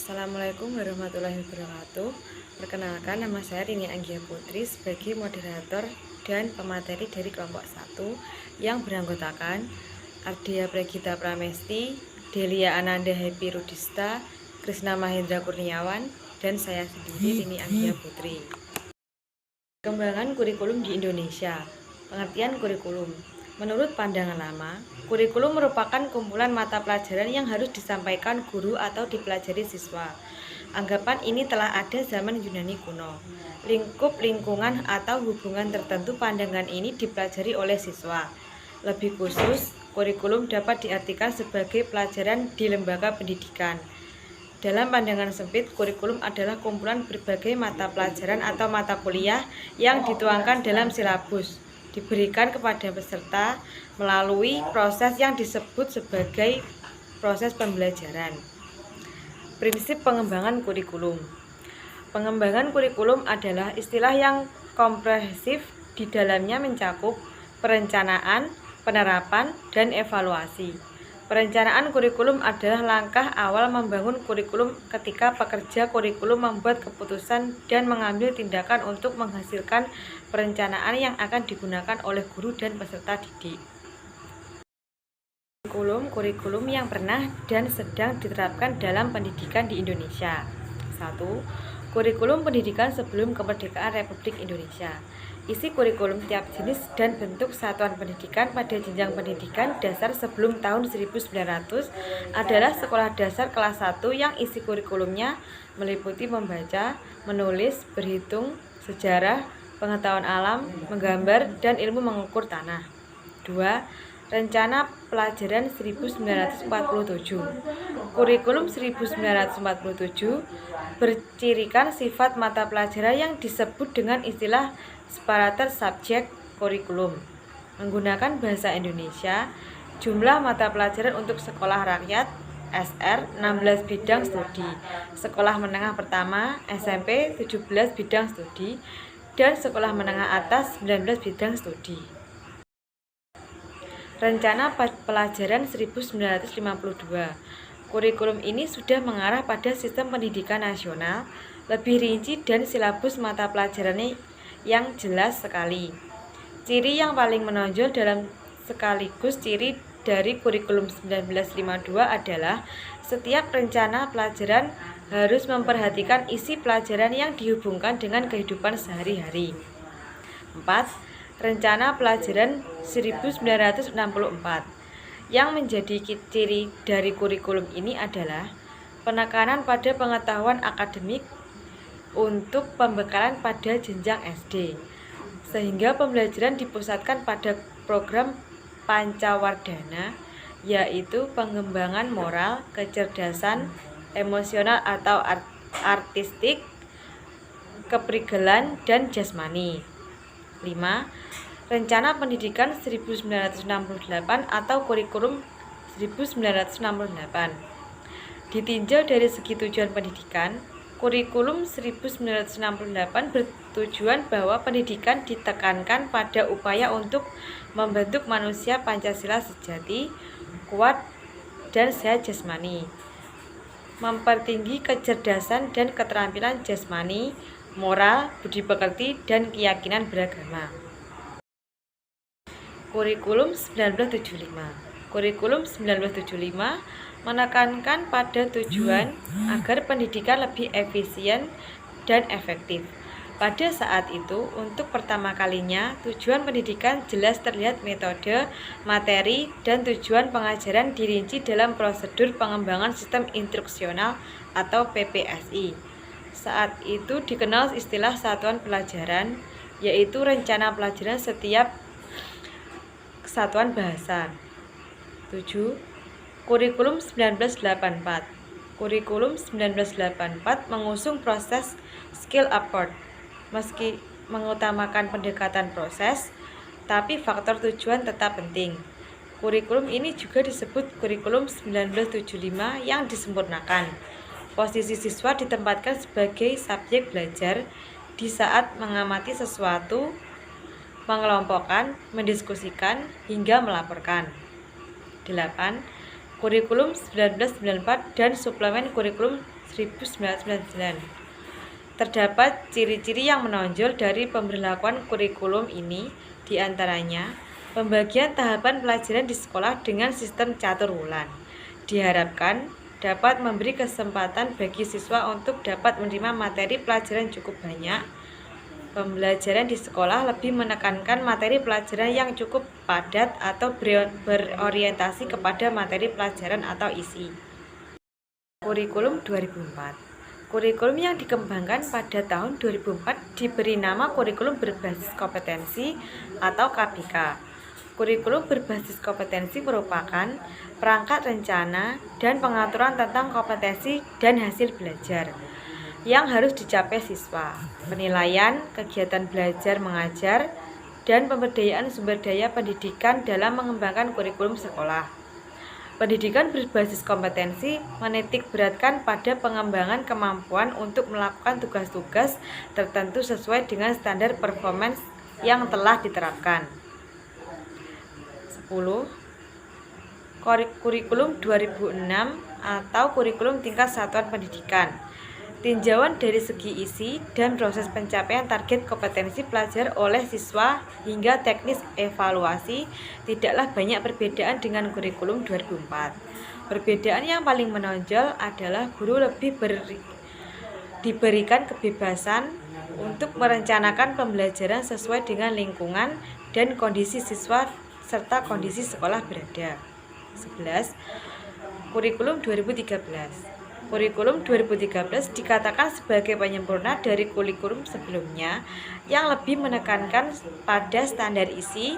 Assalamualaikum warahmatullahi wabarakatuh. Perkenalkan, nama saya Rini Anggia Putri sebagai moderator dan pemateri dari kelompok 1 yang beranggotakan Ardia Pregita Pramesti, Delia Ananda Happy Rudista, Krisna Mahendra Kurniawan, dan saya sendiri Rini Anggia Putri. Perkembangan kurikulum di Indonesia. Pengertian kurikulum. Menurut pandangan lama, kurikulum merupakan kumpulan mata pelajaran yang harus disampaikan guru atau dipelajari siswa. Anggapan ini telah ada zaman Yunani kuno. Lingkup lingkungan atau hubungan tertentu pandangan ini dipelajari oleh siswa. Lebih khusus, kurikulum dapat diartikan sebagai pelajaran di lembaga pendidikan. Dalam pandangan sempit, kurikulum adalah kumpulan berbagai mata pelajaran atau mata kuliah yang dituangkan dalam silabus, diberikan kepada peserta melalui proses yang disebut sebagai proses pembelajaran. Prinsip pengembangan kurikulum. Pengembangan kurikulum adalah istilah yang komprehensif, di dalamnya mencakup perencanaan, penerapan, dan evaluasi. Perencanaan kurikulum adalah langkah awal membangun kurikulum ketika pekerja kurikulum membuat keputusan dan mengambil tindakan untuk menghasilkan perencanaan yang akan digunakan oleh guru dan peserta didik. Kurikulum yang pernah dan sedang diterapkan dalam pendidikan di Indonesia. 1. Kurikulum pendidikan sebelum kemerdekaan Republik Indonesia. Isi kurikulum tiap jenis dan bentuk satuan pendidikan pada jenjang pendidikan dasar sebelum tahun 1900 adalah sekolah dasar kelas 1 yang isi kurikulumnya meliputi membaca, menulis, berhitung, sejarah, pengetahuan alam, menggambar, dan ilmu mengukur tanah. 2. Rencana Pelajaran 1947. Kurikulum 1947 bercirikan sifat mata pelajaran yang disebut dengan istilah separator subjek kurikulum. Menggunakan bahasa Indonesia, jumlah mata pelajaran untuk sekolah rakyat SR 16 bidang studi, sekolah menengah pertama SMP 17 bidang studi, dan sekolah menengah atas 19 bidang studi. Rencana Pelajaran 1952. Kurikulum ini sudah mengarah pada sistem pendidikan nasional, lebih rinci dan silabus mata pelajarannya yang jelas sekali. Ciri yang paling menonjol dalam sekaligus ciri dari kurikulum 1952 adalah setiap rencana pelajaran harus memperhatikan isi pelajaran yang dihubungkan dengan kehidupan sehari-hari. 4. Rencana Pelajaran 1964. Yang menjadi ciri dari kurikulum ini adalah penekanan pada pengetahuan akademik untuk pembekalan pada jenjang SD, sehingga pembelajaran dipusatkan pada program Pancawardhana, yaitu pengembangan moral, kecerdasan, emosional atau artistik, keprigelan, dan jasmani. 5. Rencana Pendidikan 1968 atau Kurikulum 1968. Ditinjau dari segi tujuan pendidikan, Kurikulum 1968 bertujuan bahwa pendidikan ditekankan pada upaya untuk membentuk manusia Pancasila sejati, kuat, dan sehat jasmani, mempertinggi kecerdasan dan keterampilan jasmani, moral, budi pekerti, dan keyakinan beragama. Kurikulum 1975. Kurikulum 1975 menekankan pada tujuan agar pendidikan lebih efisien dan efektif. Pada saat itu, untuk pertama kalinya, tujuan pendidikan jelas terlihat metode, materi, dan tujuan pengajaran dirinci dalam prosedur pengembangan sistem instruksional atau PPSI. Saat itu dikenal istilah satuan pelajaran, yaitu rencana pelajaran setiap satuan bahasa. 7. Kurikulum 1984. Kurikulum 1984 mengusung proses skill upward. Meski mengutamakan pendekatan proses, tapi faktor tujuan tetap penting. Kurikulum ini juga disebut kurikulum 1975 yang disempurnakan. Posisi siswa ditempatkan sebagai subjek belajar di saat mengamati sesuatu, mengelompokkan, mendiskusikan, hingga melaporkan. 8. Kurikulum 1994 dan Suplemen Kurikulum 1999. Terdapat ciri-ciri yang menonjol dari pemberlakuan kurikulum ini, diantaranya pembagian tahapan pelajaran di sekolah dengan sistem catur wulan. Diharapkan dapat memberi kesempatan bagi siswa untuk dapat menerima materi pelajaran cukup banyak. Pembelajaran di sekolah lebih menekankan materi pelajaran yang cukup padat atau berorientasi kepada materi pelajaran atau isi. Kurikulum 2004. Kurikulum yang dikembangkan pada tahun 2004 diberi nama Kurikulum Berbasis Kompetensi atau KBK. Kurikulum berbasis kompetensi merupakan perangkat rencana dan pengaturan tentang kompetensi dan hasil belajar yang harus dicapai siswa, penilaian kegiatan belajar mengajar, dan pemberdayaan sumber daya pendidikan dalam mengembangkan kurikulum sekolah. Pendidikan berbasis kompetensi menitik beratkan pada pengembangan kemampuan untuk melakukan tugas-tugas tertentu sesuai dengan standar performance yang telah diterapkan. 10. Kurikulum 2006 atau kurikulum tingkat satuan pendidikan. Tinjauan dari segi isi dan proses pencapaian target kompetensi pelajar oleh siswa hingga teknis evaluasi tidaklah banyak perbedaan dengan kurikulum 2004. Perbedaan yang paling menonjol adalah guru lebih diberikan kebebasan untuk merencanakan pembelajaran sesuai dengan lingkungan dan kondisi siswa serta kondisi sekolah berada. 11. Kurikulum 2013. Kurikulum 2013 dikatakan sebagai penyempurna dari kurikulum sebelumnya yang lebih menekankan pada standar isi,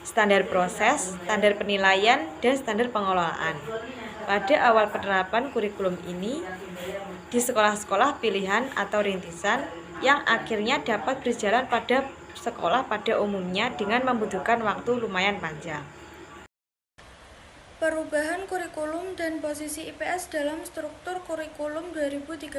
standar proses, standar penilaian, dan standar pengelolaan. Pada awal penerapan kurikulum ini di sekolah-sekolah pilihan atau rintisan yang akhirnya dapat berjalan pada sekolah pada umumnya dengan membutuhkan waktu lumayan panjang. Perubahan kurikulum dan posisi IPS dalam struktur kurikulum 2013.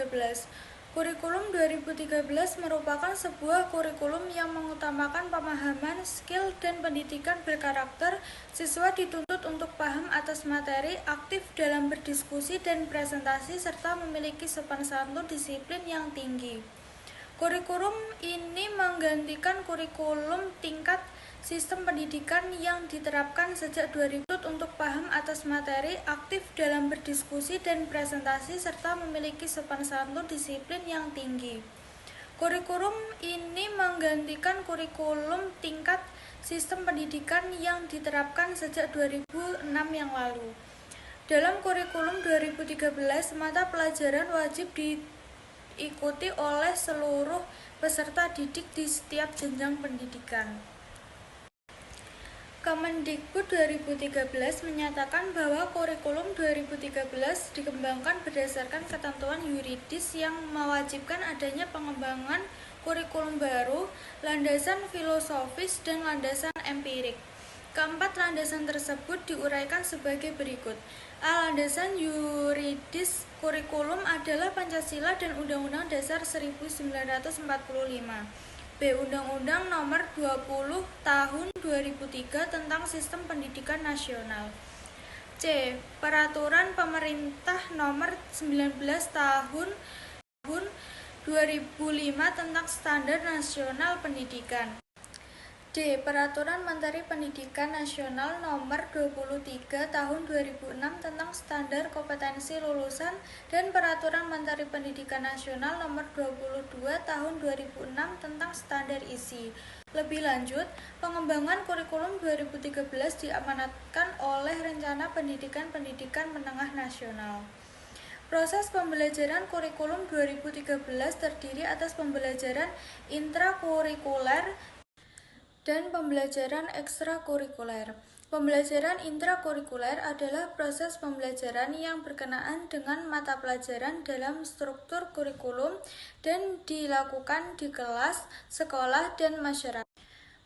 Kurikulum 2013 merupakan sebuah kurikulum yang mengutamakan pemahaman, skill, dan pendidikan berkarakter. Siswa dituntut untuk paham atas materi, aktif dalam berdiskusi dan presentasi, serta memiliki sopan santun disiplin yang tinggi. Kurikulum ini menggantikan kurikulum tingkat sistem pendidikan yang diterapkan sejak 2000 untuk paham atas materi, aktif dalam berdiskusi dan presentasi, serta memiliki sopan santun disiplin yang tinggi. Kurikulum ini menggantikan kurikulum tingkat sistem pendidikan yang diterapkan sejak 2006 yang lalu. Dalam kurikulum 2013, mata pelajaran wajib diikuti oleh seluruh peserta didik di setiap jenjang pendidikan. Kemendikbud 2013 menyatakan bahwa kurikulum 2013 dikembangkan berdasarkan ketentuan yuridis yang mewajibkan adanya pengembangan kurikulum baru, landasan filosofis, dan landasan empirik. Keempat landasan tersebut diuraikan sebagai berikut. A. Landasan yuridis kurikulum adalah Pancasila dan Undang-Undang Dasar 1945. B. Undang-Undang Nomor 20 Tahun 2003 tentang Sistem Pendidikan Nasional. C. Peraturan Pemerintah Nomor 19 Tahun 2005 tentang Standar Nasional Pendidikan. D. Peraturan Menteri Pendidikan Nasional Nomor 23 Tahun 2006 tentang Standar Kompetensi Lulusan dan Peraturan Menteri Pendidikan Nasional Nomor 22 Tahun 2006 tentang Standar Isi. Lebih lanjut, pengembangan kurikulum 2013 diamanatkan oleh Rencana Pendidikan Menengah Nasional. Proses pembelajaran kurikulum 2013 terdiri atas pembelajaran intrakurikuler dan pembelajaran ekstrakurikuler. Pembelajaran intrakurikuler adalah proses pembelajaran yang berkenaan dengan mata pelajaran dalam struktur kurikulum dan dilakukan di kelas, sekolah, dan masyarakat.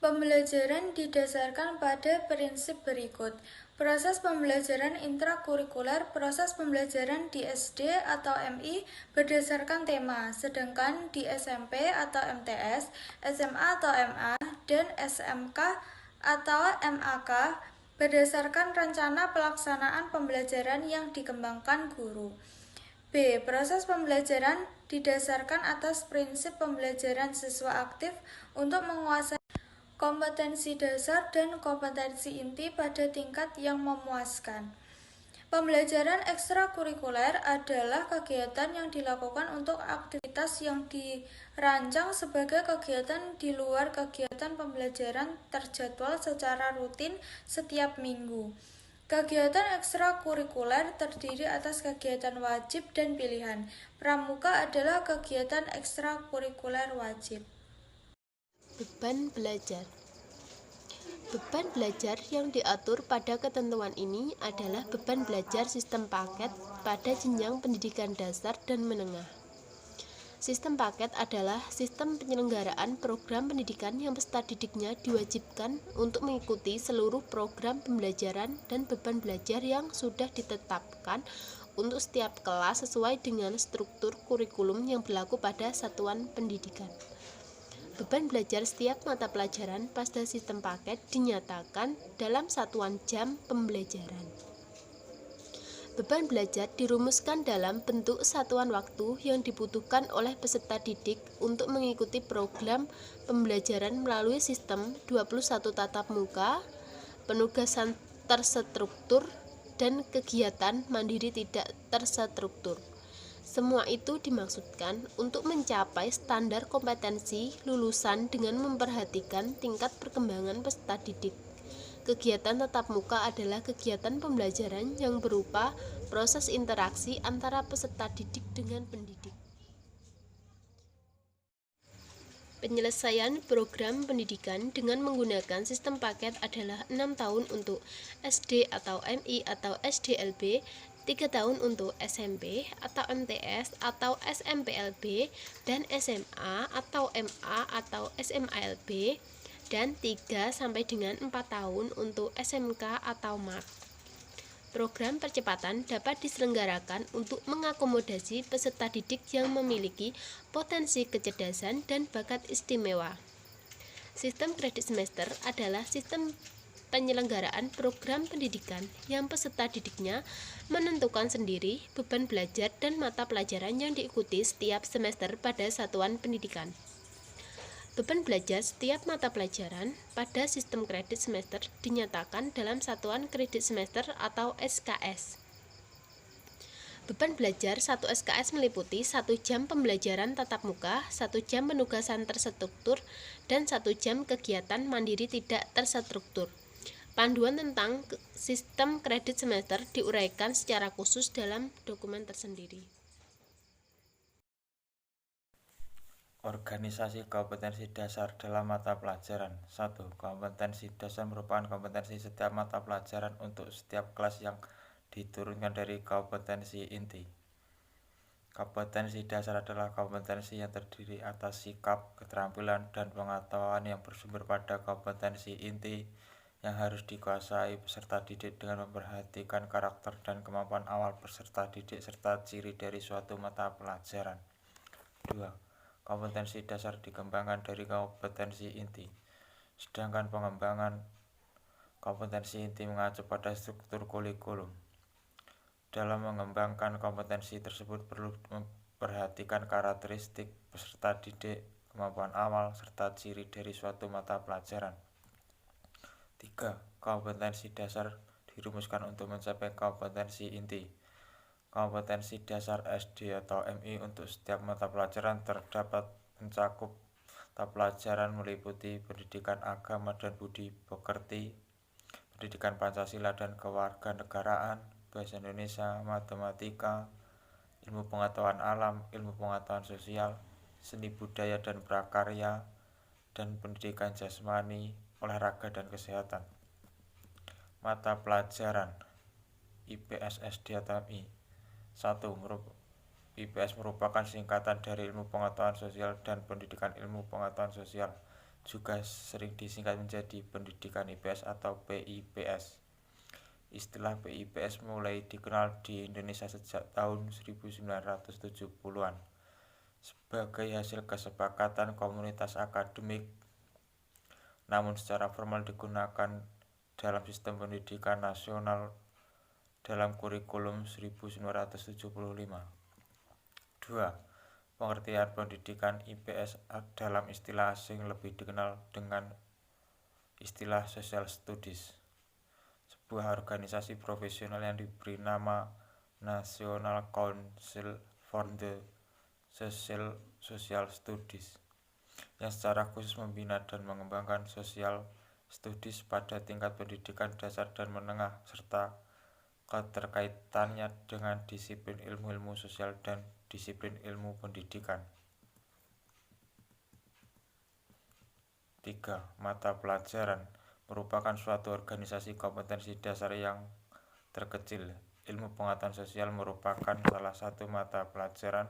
Pembelajaran didasarkan pada prinsip berikut. Proses pembelajaran intrakurikuler, proses pembelajaran di SD atau MI berdasarkan tema, sedangkan di SMP atau MTS, SMA atau MA, dan SMK atau MAK berdasarkan rencana pelaksanaan pembelajaran yang dikembangkan guru. B. Proses pembelajaran didasarkan atas prinsip pembelajaran siswa aktif untuk menguasai kompetensi dasar dan kompetensi inti pada tingkat yang memuaskan. Pembelajaran ekstrakurikuler adalah kegiatan yang dilakukan untuk aktivitas yang dirancang sebagai kegiatan di luar kegiatan pembelajaran terjadwal secara rutin setiap minggu. Kegiatan ekstrakurikuler terdiri atas kegiatan wajib dan pilihan. Pramuka adalah kegiatan ekstrakurikuler wajib. Beban belajar. Beban belajar yang diatur pada ketentuan ini adalah beban belajar sistem paket pada jenjang pendidikan dasar dan menengah. Sistem paket adalah sistem penyelenggaraan program pendidikan yang peserta didiknya diwajibkan untuk mengikuti seluruh program pembelajaran dan beban belajar yang sudah ditetapkan untuk setiap kelas sesuai dengan struktur kurikulum yang berlaku pada satuan pendidikan. Beban belajar setiap mata pelajaran pada sistem paket dinyatakan dalam satuan jam pembelajaran. Beban belajar dirumuskan dalam bentuk satuan waktu yang dibutuhkan oleh peserta didik untuk mengikuti program pembelajaran melalui sistem 21 tatap muka, penugasan terstruktur, dan kegiatan mandiri tidak terstruktur. Semua itu dimaksudkan untuk mencapai standar kompetensi lulusan dengan memperhatikan tingkat perkembangan peserta didik. Kegiatan tatap muka adalah kegiatan pembelajaran yang berupa proses interaksi antara peserta didik dengan pendidik. Penyelesaian program pendidikan dengan menggunakan sistem paket adalah 6 tahun untuk SD atau MI atau SDLB, 3 tahun untuk SMP atau MTS atau SMPLB dan SMA atau MA atau SMALB, dan 3 sampai dengan 4 tahun untuk SMK atau MAK. Program percepatan dapat diselenggarakan untuk mengakomodasi peserta didik yang memiliki potensi kecerdasan dan bakat istimewa. Sistem kredit semester adalah sistem penyelenggaraan program pendidikan yang peserta didiknya menentukan sendiri beban belajar dan mata pelajaran yang diikuti setiap semester pada satuan pendidikan. Beban belajar setiap mata pelajaran pada sistem kredit semester dinyatakan dalam satuan kredit semester atau SKS. Beban belajar 1 SKS meliputi 1 jam pembelajaran tatap muka, 1 jam penugasan terstruktur, dan 1 jam kegiatan mandiri tidak terstruktur. Panduan tentang sistem kredit semester diuraikan secara khusus dalam dokumen tersendiri. Organisasi kompetensi dasar dalam mata pelajaran. 1. Kompetensi dasar merupakan kompetensi setiap mata pelajaran untuk setiap kelas yang diturunkan dari kompetensi inti. Kompetensi dasar adalah kompetensi yang terdiri atas sikap, keterampilan, dan pengetahuan yang bersumber pada kompetensi inti yang harus dikuasai peserta didik dengan memperhatikan karakter dan kemampuan awal peserta didik serta ciri dari suatu mata pelajaran. 2. Kompetensi dasar dikembangkan dari kompetensi inti, sedangkan pengembangan kompetensi inti mengacu pada struktur kurikulum. Dalam mengembangkan kompetensi tersebut perlu memperhatikan karakteristik peserta didik, kemampuan awal, serta ciri dari suatu mata pelajaran. 3. Kompetensi dasar dirumuskan untuk mencapai kompetensi inti. Kompetensi dasar SD atau MI untuk setiap mata pelajaran terdapat mencakup mata pelajaran meliputi pendidikan agama dan budi pekerti, pendidikan Pancasila dan kewarganegaraan, bahasa Indonesia, matematika, ilmu pengetahuan alam, ilmu pengetahuan sosial, seni budaya dan prakarya, dan pendidikan jasmani, olahraga dan kesehatan. Mata pelajaran IPS SD atau MI. 1. IPS merupakan singkatan dari ilmu pengetahuan sosial dan pendidikan ilmu pengetahuan sosial, juga sering disingkat menjadi pendidikan IPS atau PIPS. Istilah PIPS mulai dikenal di Indonesia sejak tahun 1970-an sebagai hasil kesepakatan komunitas akademik, namun secara formal digunakan dalam sistem pendidikan nasional dalam kurikulum 1975. 2. Pengertian pendidikan IPS dalam istilah asing lebih dikenal dengan istilah social studies. Sebuah organisasi profesional yang diberi nama National Council for the Social Studies yang secara khusus membina dan mengembangkan social studies pada tingkat pendidikan dasar dan menengah serta keterkaitannya dengan disiplin ilmu-ilmu sosial dan disiplin ilmu pendidikan. 3. Mata pelajaran merupakan suatu organisasi kompetensi dasar yang terkecil. Ilmu pengetahuan sosial merupakan salah satu mata pelajaran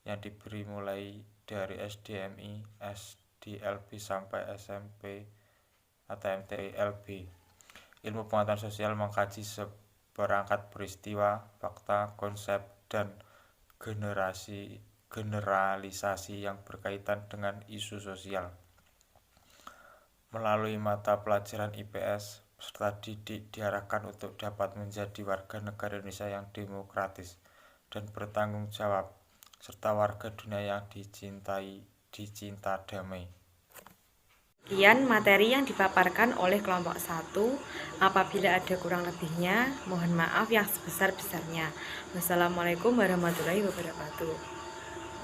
yang diberi mulai dari SDMI, SDLB sampai SMP atau MTLB. Ilmu pengetahuan sosial mengkaji seperangkat peristiwa, fakta, konsep, dan generalisasi yang berkaitan dengan isu sosial. Melalui mata pelajaran IPS, peserta didik diarahkan untuk dapat menjadi warga negara Indonesia yang demokratis dan bertanggung jawab, serta warga dunia yang dicinta damai. Sekian materi yang dipaparkan oleh kelompok 1. Apabila ada kurang lebihnya, mohon maaf yang sebesar-besarnya. Wassalamualaikum warahmatullahi wabarakatuh.